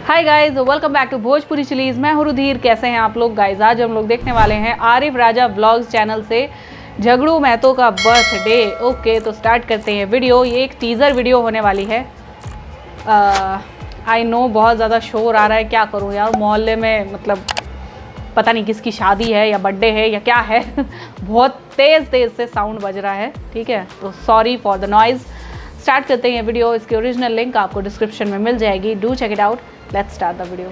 Hi guys, welcome back to Bhojpuri Chillies. मैं हूँ रुधिर। कैसे हैं आप लोग गाइज? आज हम लोग देखने वाले हैं आरिफ राजा व्लॉग्स चैनल से झगड़ू महतो का बर्थडे। ओके, तो स्टार्ट करते हैं वीडियो। ये एक टीज़र वीडियो होने वाली है। आई नो बहुत ज़्यादा शोर आ रहा है, क्या करूँ यार, मोहल्ले में मतलब पता नहीं किसकी शादी है या बर्थडे है या क्या है बहुत तेज़ से साउंड बज रहा है, ठीक है, तो sorry for the noise. Start करते हैं वीडियो। इसकी ओरिजिनल लिंक आपको डिस्क्रिप्शन में मिल जाएगी, do check it out. Let's start the video.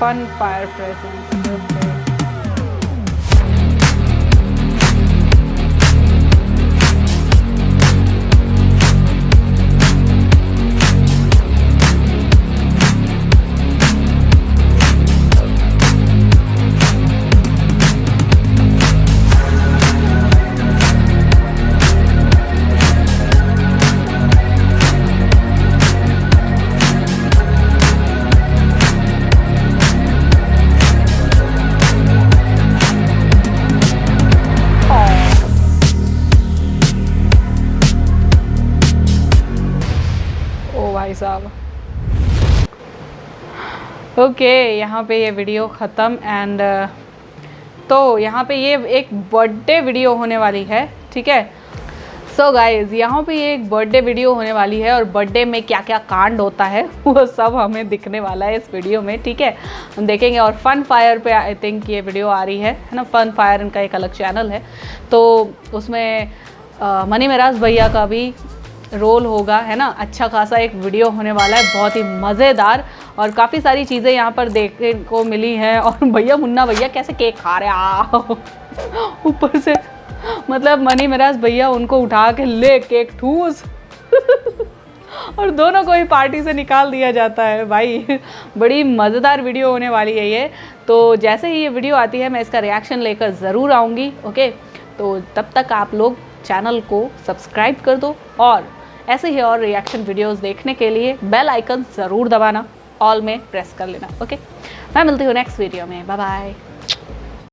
Fun fire present. भाई साहब, ओके, यहाँ पे ये वीडियो ख़त्म। एंड तो यहाँ पे ये एक बर्थडे वीडियो होने वाली है, ठीक है। सो गाइज, यहाँ पे ये एक बर्थडे वीडियो होने वाली है और बर्थडे में क्या क्या कांड होता है वो सब हमें दिखने वाला है इस वीडियो में, ठीक है, हम देखेंगे। और फन फायर पे आई थिंक ये वीडियो आ रही है ना। फन फायर इनका एक अलग चैनल है, तो उसमें मनी मिराज भैया का भी रोल होगा, है ना। अच्छा खासा एक वीडियो होने वाला है, बहुत ही मज़ेदार, और काफ़ी सारी चीज़ें यहाँ पर देखने को मिली हैं। और भैया, मुन्ना भैया कैसे केक खा रहे हैं ऊपर से, मतलब मनी मिराज भैया उनको उठा के ले केक ठूस और दोनों को ही पार्टी से निकाल दिया जाता है भाई। बड़ी मज़ेदार वीडियो होने वाली है ये। तो जैसे ही ये वीडियो आती है मैं इसका रिएक्शन लेकर ज़रूर आऊँगी, ओके। तो तब तक आप लोग चैनल को सब्सक्राइब कर दो और ऐसे ही और रिएक्शन वीडियोस देखने के लिए बेल आइकन ज़रूर दबाना, ऑल में प्रेस कर लेना, ओके। मैं मिलती हूँ नेक्स्ट वीडियो में। Bye bye.